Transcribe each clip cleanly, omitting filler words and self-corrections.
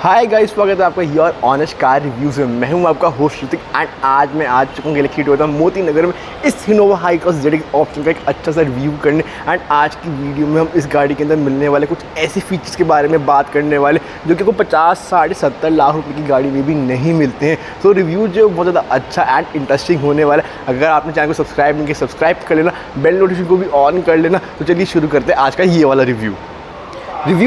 Hi guys, स्वागत है आपका योर ऑनेस्ट कार रिव्यूज़ में। मैं हूं आपका होस्ट ऋतिक एंड आज मैं आ चुका हूँ इलेक्ट्रिक टोयोटा मोती नगर में इस Innova high cross Z option का एक अच्छा सा रिव्यू करने। एंड आज की वीडियो में हम इस गाड़ी के अंदर मिलने वाले कुछ ऐसे फीचर्स के बारे में बात करने वाले जो कि आपको 50-70 लाख रुपये की गाड़ी में भी नहीं मिलते हैं। तो रिव्यू जो बहुत ज़्यादा अच्छा एंड इंटरेस्टिंग होने वाला है। अगर आपने चैनल को सब्सक्राइब नहीं किया, सब्सक्राइब कर लेना, बेल नोटिफिकेशन को भी ऑन कर लेना। तो चलिए शुरू करते हैं आज का ये वाला रिव्यू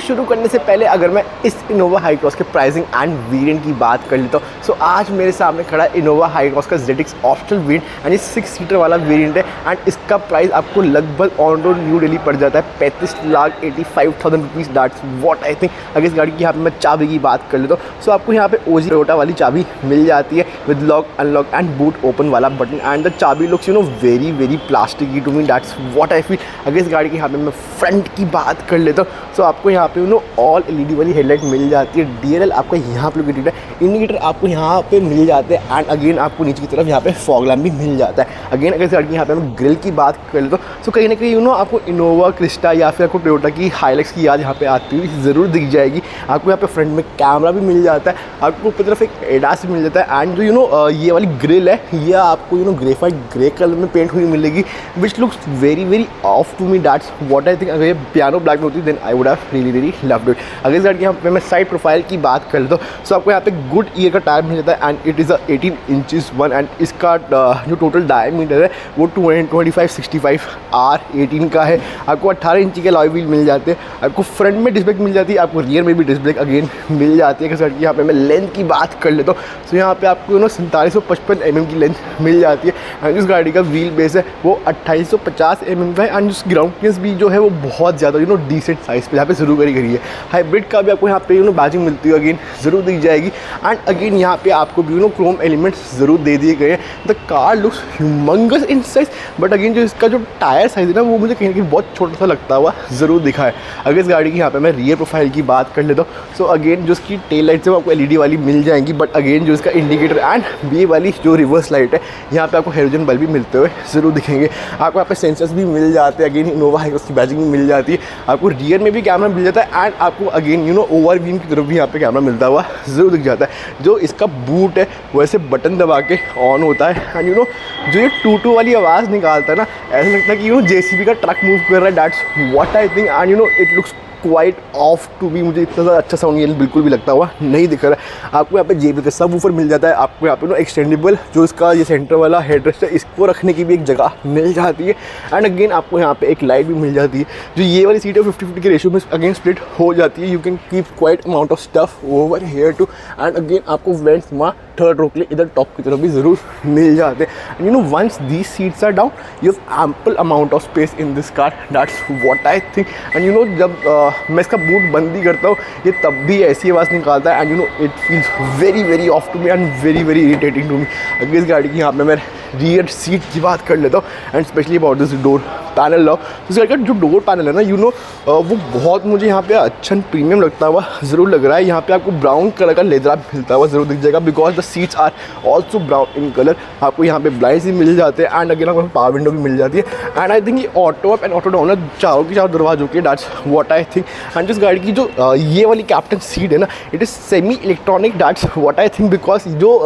शुरू करने से पहले अगर मैं इस इनोवा हाई क्रॉस के प्राइसिंग एंड वेरिएंट की बात कर लेता हूँ। सो आज मेरे सामने खड़ा है इनोवा हाई क्रॉस का ZX ऑप्शनल वेरिएंट एंड ये 6 सीटर वाला वेरिएंट है। एंड इसका प्राइस आपको लगभग ऑन रोड न्यू दिल्ली पड़ जाता है 35,85,000 rupees. That's what I think. अगर इस गाड़ी की यहाँ पे मैं चाबी की बात कर लेता हूँ सो आपको यहाँ पे ओजी टोयोटा वाली चाबी मिल जाती है with lock unlock and boot open वाला बटन। एंड द चाबी looks very plasticky to me. That's what I feel. अगर इस गाड़ी की यहाँ पे मैं फ्रंट की बात कर लेता हूँ सो आपको यहाँ पे ऑल LED वाली हेडलाइट मिल जाती है। DRL आपको यहाँ पे लोकेटेड है, इंडिकेटर आपको यहाँ पे मिल जाते हैं। एंड अगेन आपको नीचे की तरफ यहाँ पे फॉग लैम्प भी मिल जाता है। अगेन अगर इस गाड़ी की यहाँ पे मैं ग्रिल की बात कर लेता हूँ सो कहीं ना कहीं आपको इनोवा क्रिस्टा या फिर आपको टोयोटा की हाइलक्स की याद यहाँ पे आती हुई ज़रूर दिख जाएगी। आपको यहाँ पे फ्रंट में कैमरा भी मिल जाता है, आपको ऊपर तरफ एक एडास भी मिल जाता है। एंड जो ये वाली ग्रिल है ये आपको ग्रेफाइट ग्रे कलर में पेंट हुई मिलेगी which looks very off to me. That's what I think. अगर ये पियानो ब्लैक में होती then I would have really loved it. अगर इस गाड़ी की यहाँ पे मैं साइड प्रोफाइल की बात कर लेता हूँ सो आपको यहाँ पे गुड ईयर का टायर मिल जाता है and it is 18 inches one. And इसका जो टोटल डायमीटर है वो 225/65 R18 का है। आपको 18 इंची के अलॉय व्हील मिल जाते हैं। आपको फ्रंट में डिस्क ब्रेक मिल जाती है, आपको रियर में भी डिस्क ब्रेक अगेन मिल जाती है। गाड़ी की यहाँ पे मैं लेंथ की बात कर लेता हूँ सो यहाँ पे आपको 4755 mm की लेंथ मिल जाती है। एंड इस गाड़ी का व्हील बेस है वो 2850 mm का है। एंड उस ग्राउंड क्लियरेंस भी जो है वो बहुत ज़्यादा डिसेंट साइज़ पे यहाँ पे शुरू करी है। हाइब्रिड का भी आपको यहाँ पे बैजिंग मिलती है अगेन ज़रूर दिख जाएगी। एंड अगेन यहाँ पे आपको भी क्रोम एलिमेंट्स ज़रूर दे दिए गए हैं। The car looks humongous in size but again जो इसका जो टायर साइज़ है ना वो मुझे कहीं ना कहीं बहुत छोटा सा लगता हुआ ज़रूर दिखा है। अगर इस गाड़ी की यहाँ पे मैं रियर प्रोफाइल की बात कर लेता हूँ सो अगेन जो इसकी टेल लाइट्स है वो आपको LED वाली मिल जाएंगी। बट अगेन जो इसका इंडिकेटर एंड बी वाली जो रिवर्स लाइट है यहाँ पे आपको हेलोजन बल्ब भी मिलते हुए ज़रूर दिखेंगे। आपको यहाँ पे सेंसर्स भी मिल जाते हैं। अगेन इनोवा हाई उसकी बैजिंग भी मिल जाती है। आपको रियर में भी कैमरा मिल जाता है एंड आपको अगेन ओवर व्हील की तरफ भी यहाँ पे कैमरा मिलता हुआ ज़रूर दिख जाता है। जो इसका बूट है वैसे बटन दबा के ऑन होता है। एंड जो ये टू वाली आवाज़ निकालता है ना ऐसा लगता है कि JCB का ट्रक मूव कर रहा है। That's what I think. And it looks quite off to be. मुझे इतना ज़्यादा अच्छा साउंड ये बिल्कुल भी लगता हुआ नहीं दिख रहा है। आपको यहाँ पे JBL का सबवूफर मिल जाता है। आपको यहाँ पे एक्सटेंडेबल जो इसका ये सेंटर वाला हेडरेस्ट है इसको रखने की भी एक जगह मिल जाती है। एंड अगेन आपको यहाँ पे एक लाइट भी मिल जाती है। जो ये वाली सीट है 50-50 के रेशियो में अगेन स्प्लिट हो जाती है। You can keep quite amount of stuff over here too. And again आपको वेंट्स थर्ड रो के लिए इधर टॉप की तरफ भी ज़रूर मिल जाते हैं। Once these seats are down you have ample amount of space in this car. That's what I think. And जब मैं इसका बूट बंद भी करता हूँ ये तब भी ऐसी आवाज़ निकालता है। And it feels very off to me and very irritating to me. अगर इस गाड़ी की यहाँ पे मैं रियर सीट की बात कर लेता हूँ and specially about this door panel लो। इस गाड़ी का जो डोर पैनल है ना वो बहुत मुझे यहाँ पे अच्छा प्रीमियम लगता हुआ ज़रूर लग रहा है। यहाँ पे आपको ब्राउन कलर का लेदर मिलता हुआ ज़रूर दिख जाएगा because the seats are also brown in colour. आपको यहाँ पे ब्लाइंड्स भी मिल जाते हैं एंड अगेन आपको पावर विंडो भी मिल जाती है। एंड आई थिंक ये auto up and auto down है चारों की चारों दरवाजों के। That's what I think. And इस गाड़ी की जो ये वाली कैप्टन सीट है ना it is semi electronic. That's what I think because जो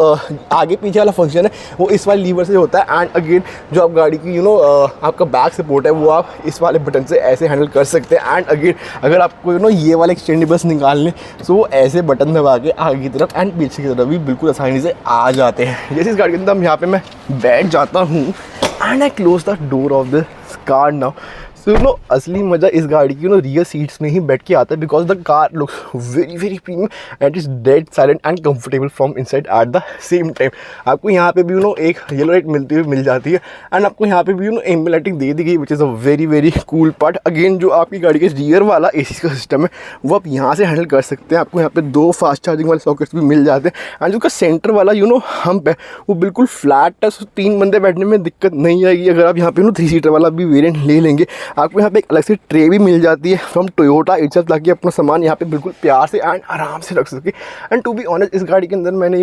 आगे पीछे वाला फंक्शन है वो इस वाले लीवर से होता है। एंड अगेन जो आप गाड़ी की आपका बैक सपोर्ट है वो आप इस वाले बटन से ऐसे हैंडल कर सकते हैं। एंड अगेन अगर आपको ये वाले एक्सटेंडेबल्स निकालने सो वो ऐसे बटन दबा के आगे की तरफ एंड पीछे की तरफ भी बिल्कुल आसानी से आ जाते हैं। जैसे इस गाड़ी के अंदर यहाँ पे मैं बैठ जाता हूँ and I close the door of the car now. So असली मज़ा इस गाड़ी की रियर सीट्स में ही बैठ के आता है because the car looks very premium and is dead silent and comfortable from inside eight the same time. आपको यहाँ पे भी एक येलो लाइट मिलती हुई मिल जाती है। एंड आपको यहाँ पे भी एम्बिएंट लाइटिंग दे दी गई which is a very cool part. Again जो आपकी गाड़ी के रियर वाला AC का सिस्टम है वो आप यहाँ से हैंडल कर सकते हैं। आपको यहाँ पे 2 फास्ट चार्जिंग वाले सॉकेट्स भी मिल जाते हैं। एंड जो का सेंटर वाला हम्प है वो बिल्कुल फ्लैट है। 3 बंदे बैठने में दिक्कत नहीं आएगी अगर आप यहाँ पे 3 सीटर वाला भी वेरिएंट ले लेंगे। आपको यहाँ पे एक अलग से ट्रे भी मिल जाती है फ्रॉम टोयोटा इटसेल्फ, ताकि अपना सामान यहाँ पे बिल्कुल प्यार से एंड आराम से रख सके। एंड टू बी ऑनेस्ट, इस गाड़ी के अंदर मैंने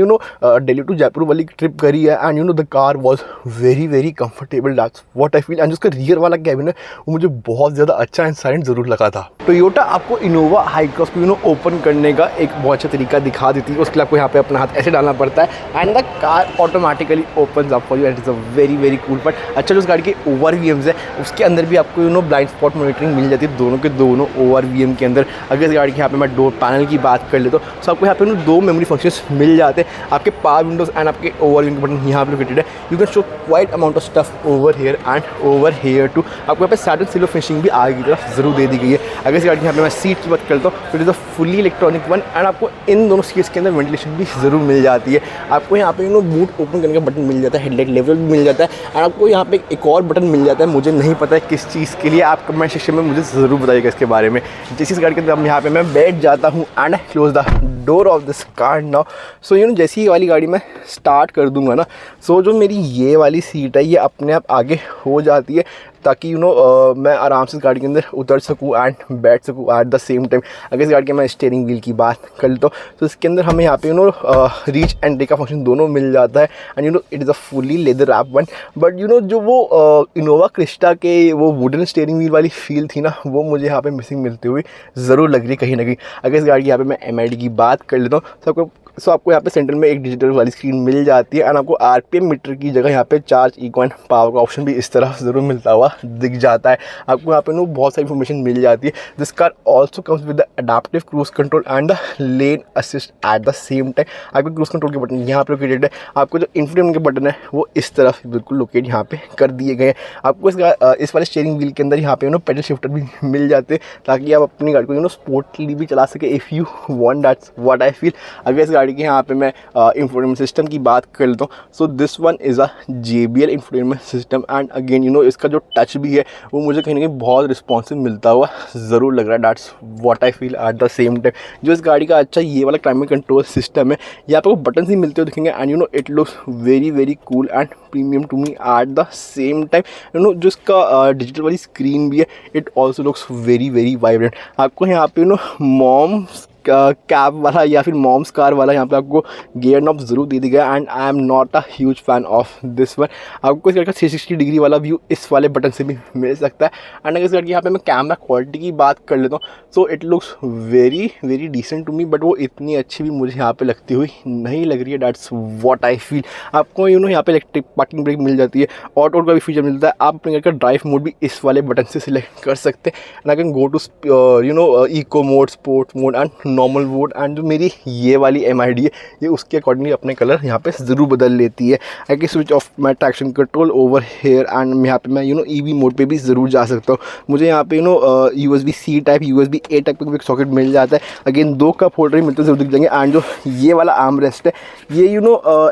दिल्ली टू जयपुर वाली ट्रिप करी है and the car was very very comfortable, that's what I feel. And उसका रियर वाला कैबिन है वो मुझे बहुत ज़्यादा अच्छा एंड साइलेंट ज़रूर लगा था। टोयोटा आपको इनोवा हाई क्रॉस को ओपन करने का एक बहुत अच्छा तरीका दिखा देती है। उसके लिए आपको यहाँ पे अपना हाथ ऐसे डालना पड़ता है and the car automatically opens up for you and it's a very very cool. But अच्छा, जो उस गाड़ी के ORVMs है उसके अंदर भी आपको ब्लाइंड स्पॉट मॉनिटरिंग मिल जाती है दोनों के दोनों ORVM के अंदर। अगर इस गाड़ी के यहाँ पे मैं डोर पैनल की बात कर लेता हूँ तो आपको यहाँ पे 2 मेमोरी फंक्शंस मिल जाते हैं। आपके पावर विंडोज़ एंड आपके ORVM के बटन यहाँ पे लोकेटेड है। You can show quite amount of stuff over here and over here too. आपको यहाँ पे सैटिन सिल्वर फिनिशिंग भी आगे की तरफ जरूर दे दी गई है। अगर इस गाड़ी की यहाँ पे मैं सीट की बात करता हूँ तो it is a fully electronic one and आपको इन दोनों सीट्स के अंदर वेंटिलेशन भी ज़रूर मिल जाती है। आपको यहाँ पे बूट ओपन करने का बटन मिल जाता है, हेडलाइट लेवल भी मिल जाता है एंड आपको यहाँ पे एक और बटन मिल जाता है, मुझे नहीं पता है किस चीज़ के लिए। आप कमेंट सेक्शन में मुझे ज़रूर बताइएगा इसके बारे में। जिस गाड़ी के अंदर यहाँ पे मैं बैठ जाता हूँ and I close the door of this car now. So जैसी ये वाली गाड़ी मैं स्टार्ट कर दूँगा ना, सो जो मेरी ये वाली सीट है ये अपने आप आगे हो जाती है ताकि मैं आराम से इस गाड़ी के अंदर उतर सकूँ एंड बैठ सकूँ एट द सेम टाइम। अगर इस गाड़ी के मैं स्टीयरिंग व्हील की बात कर लेता हूँ तो इसके अंदर हमें यहाँ पे रीच एंड डे का फंक्शन दोनों मिल जाता है and it is a fully leather wrap one. But जो वो इनोवा क्रिस्टा के वो वुडन स्टीयरिंग व्हील वाली फील थी ना, वो मुझे यहाँ पे मिसिंग मिलती हुई ज़रूर लग रही है कहीं ना कहीं। अगर इस गाड़ी की यहाँ पे मैं MID की बात कर लेता हूँ तो आपको यहाँ पे सेंटर में एक डिजिटल वाली स्क्रीन मिल जाती है एंड आपको RPM मीटर की जगह यहाँ पे चार्ज, इको एंड पावर का ऑप्शन भी इस तरह ज़रूर मिलता हुआ दिख जाता है। आपको यहाँ पे बहुत सारी इन्फॉर्मेशन मिल जाती है। This car also comes with the adaptive cruise control and the lane assist eight the same time. आपके क्रूज कंट्रोल के बटन यहाँ पे लोकेटेड है। आपको जो इंफोटेनमेंट के बटन है वो इस तरफ बिल्कुल लोकेट यहाँ पे कर दिए गए हैं। आपको इस वाले स्टीयरिंग व्हील के अंदर यहाँ पे पेडल शिफ्टर भी मिल जाते हैं ताकि आप अपनी गाड़ी को स्पोर्टली भी चला सके if you want, that's what I feel. अगर इस गाड़ी के यहाँ पे मैं इंफोटेनमेंट सिस्टम की बात कर लेता हूँ so this one is a JBL infotainment system and again इसका जो टच भी है वो मुझे कहीं ना कहीं बहुत रिस्पॉन्सिव मिलता हुआ ज़रूर लग रहा है। That's what I feel at the same time. जो इस गाड़ी का अच्छा ये वाला क्लाइमेट कंट्रोल सिस्टम है, यहाँ पे वो बटन ही मिलते हुए दिखेंगे and it looks very very cool and premium to me at the same time. जो इसका डिजिटल वाली स्क्रीन भी है it also looks very very vibrant. आपको यहाँ पे मॉम्स कैब वाला या फिर मॉम्स कार वाला यहाँ पे आपको गियर नॉब ज़रूर दे दी गया and I am not a huge fan of this one. आपको इस गाड़ी का 360 डिग्री वाला व्यू इस वाले बटन से भी मिल सकता है। एंड अगर इस गाड़ी की यहाँ पे मैं कैमरा क्वालिटी की बात कर लेता हूँ so it looks very very decent to me, but वो इतनी अच्छी भी मुझे यहाँ पे लगती हुई नहीं लग रही है। That's what I feel. आपको यहाँ पे इलेक्ट्रिक पार्किंग ब्रेक मिल जाती है, ऑटो का भी फीचर मिलता है। आप अपने गाड़ी का ड्राइव मोड भी इस वाले बटन से सिलेक्ट कर सकते हैं and I can go to eco mode, sports mode and normal mode. And जो मेरी ये वाली MID है ये उसके अकॉर्डिंगली अपने कलर यहाँ पे ज़रूर बदल लेती है। I can switch of my traction control over here and यहाँ पे मैं EV मोड पे भी ज़रूर जा सकता हूँ। मुझे यहाँ पे USB-C टाइप, USB-A टाइप का सॉकेट मिल जाता है। अगेन 2 कप होल्डर ही मिलते ज़रूर दिख जाएंगे एंड जो ये वाला आर्म रेस्ट है ये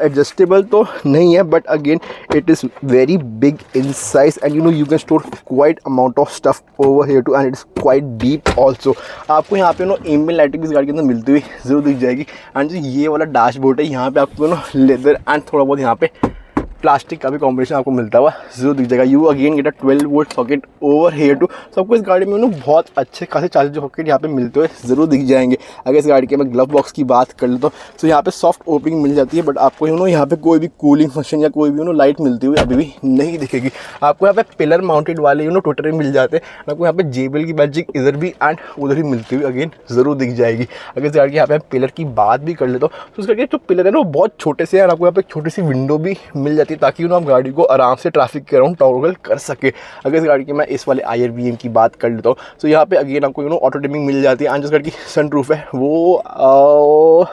एडजस्टेबल तो नहीं है but again it is very big in size and you can store quite amount of stuff over here too and it is quite deep also. आपको यहाँ पे एम्बिएंट लाइटिंग इस गाड़ी के अंदर मिलती हुई ज़रूर दिख जाएगी। एंड जो ये वाला डैशबोर्ड है यहाँ पे आपको लेदर एंड थोड़ा बहुत यहाँ पे प्लास्टिक का भी कॉम्बिनेशन आपको मिलता हुआ जरूर दिख जाएगा। You again get a 12 volt socket over here too. तो आपको इस गाड़ी में बहुत अच्छे खासे चार्जर सॉकेट यहाँ पे मिलते हुए ज़रूर दिख जाएंगे। अगर इस गाड़ी के मैं ग्लव बॉक्स की बात कर लेता हूँ तो यहाँ पे सॉफ्ट ओपनिंग मिल जाती है बट आपको यहाँ पे कोई भी कूलिंग फंक्शन या कोई भी लाइट मिलती हुई अभी भी नहीं दिखेगी। आपको यहाँ पे पिलर माउंटेड वाले ट्विटर मिल जाते हैं। आपको यहाँ पे JBL की मैजिक इधर भी एंड उधर भी मिलती हुई अगेन ज़रूर दिख जाएगी। अगर इस गाड़ी के यहाँ पे पिलर की बात भी कर लेता हूँ तो उसका जो पिलर है ना वो बहुत छोटे से है। आपको यहाँ पे एक छोटी सी विंडो भी मिल जाती है ताकि आप गाड़ी को आराम से ट्रैफिक के अराउंड टॉगल कर सके। अगर इस गाड़ी की मैं इस वाले IRVM की बात कर लेता हूँ तो यहाँ पे अगेन आपको ऑटो डिमिंग मिल जाती है एंड जिस गाड़ी की सनरूफ है वो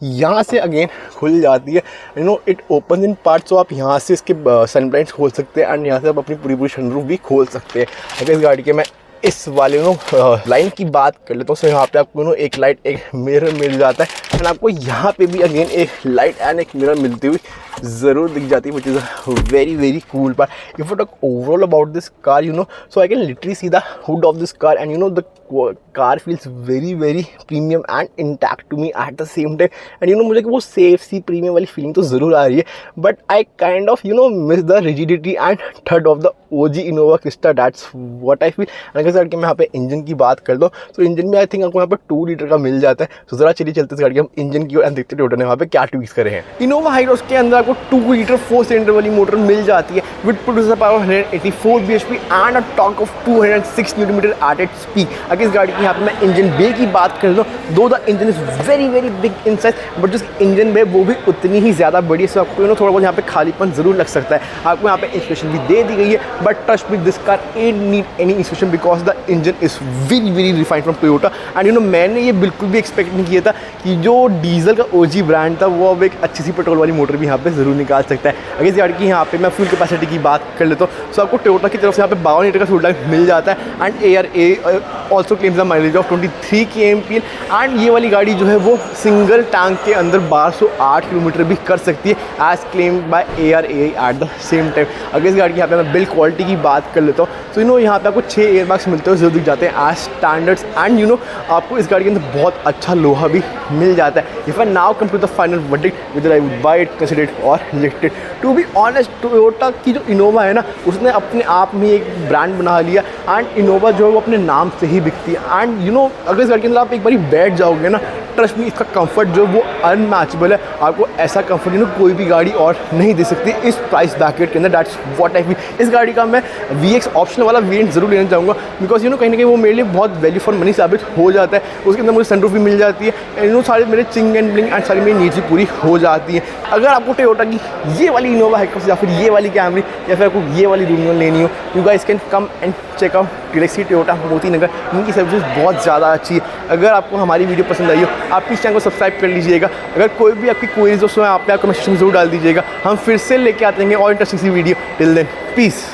यहाँ से अगेन खुल जाती है। It open in part. So आप यहाँ से इसके सन ब्लाइंड्स खोल सकते हैं एंड यहाँ से आप अपनी पूरी सनरूफ भी खोल सकते हैं। अगर इस गाड़ी के मैं इस वाले लाइन की बात कर लेता हूँ, सो यहाँ पे आपको एक लाइट एक मिरर मिल जाता है एंड आपको यहाँ पे भी अगेन एक लाइट एंड एक मिरर मिलती हुई ज़रूर दिख जाती है, which is a very cool part. If you talk overall about this car, so I can literally see the hood of this car and the car feels very premium and intact to me at the same time and मुझे वो safe सी premium वाली feeling तो ज़रूर आ रही है, but I kind of miss the rigidity and third of the OG Innova Crysta, that's what I feel. अगर sir मैं यहाँ पे इंजन की बात कर दूँ तो इंजन में आई थिंक आपको यहाँ पे 2 लीटर का मिल जाता है। तो ज़रा चलिए चलते इस गाड़ी के हम इंजन की ओर देखते टोटल ने वहाँ पे क्या ट्वीक्स करे हैं। इनोवा हाइड्रोस के अंदर आपको 2 लीटर 4 सिलेंडर वाली मोटर मिल जाती है with producer power 184 bhp and a torque of 206 Nm at its speed. अगर इस गाड़ी की यहाँ पे मैं इंजन बे की बात कर दूँ, दो the engine is very big in size, but जो इंजन बे वो भी उतनी ही ज़्यादा बड़ी है, सो आपको थोड़ा बहुत यहाँ पे खालीपन ज़रूर लग सकता है। आपको यहाँ पे इंस्ट्रक्शन भी दे दी गई है, but trust with this car it need any instruction because the engine is very refined from Toyota and मैंने ये बिल्कुल भी एक्सपेक्ट नहीं किया था कि जो डीजल का OG ब्रांड था वो अब एक अच्छी सी पेट्रोल वाली मोटर भी यहाँ पे ज़रूर निकाल सकता है। अगर इस गाड़ी की यहाँ पे मैं फ्यूल कैपेसिटी की बात कर लेता हूँ, सो आपको टोयोटा की तरफ से यहाँ पे 52 लीटर का फ्यूल टैंक मिल जाता है and ARA also claims the mileage of 23 kmpl and ये वाली गाड़ी जो है वो सिंगल टैंक के अंदर 1208 किलोमीटर भी कर सकती है as claimed by ARA at the same time. अगर इस गाड़ी की यहाँ पे मैं बिल्ड क्वालिटी की बात कर लेता हूँ तो यहाँ पे आपको 6 एयरबैग्स मिलते हैं, जरूर दिख जाते हैं एज स्टैंडर्ड्स एंड आपको इस गाड़ी के अंदर बहुत अच्छा लोहा भी मिल जाता है। If I now come to the final verdict with I would buy it, consider it और reject it. To be honest, Toyota की जो इनोवा है ना उसने अपने आप में एक ब्रांड बना लिया एंड इनोवा जो है वो अपने नाम से ही बिकती है एंड अगर इस गाड़ी के अंदर आप एक बार बैठ जाओगे ना, ट्रस्ट में इसका कंफर्ट जो है वो अनमैचेबल है। आपको ऐसा कंफर्ट कोई भी गाड़ी और नहीं दे सकती इस प्राइस ब्रैकेट के अंदर, दैट्स व्हाट आई फील। इस गाड़ी का मैं VX ऑप्शनल वाला वेरिएंट ज़रूर लेना चाहूँगा बिकॉज कहीं ना कहीं वो मेरे लिए बहुत वैल्यू फॉर मनी साबित हो जाता है। उसके अंदर मुझे सनरूफ भी मिल जाती है, सारे मेरे चिंग एंड ब्लिंग एंड सारी मेरी नीड्स पूरी हो जाती है। अगर आपको टोयोटा की ये वाली इनोवा हाइक्रॉस या फिर ये वाली कैमरी या फिर आपको ये वाली रूनियन लेनी हो, you guys can come and check out Galaxy Toyota Moti Nagar. इनकी सर्विस बहुत ज़्यादा अच्छी है। अगर आपको हमारी वीडियो पसंद आई हो, आप इस चैनल को सब्सक्राइब कर लीजिएगा। अगर कोई भी आपकी क्वेरीज हो आप कमेंट सेक्शन में जरूर डाल दीजिएगा, हम फिर से लेके आते हैं और इंटरेस्टिंग सी वीडियो। Till then piece.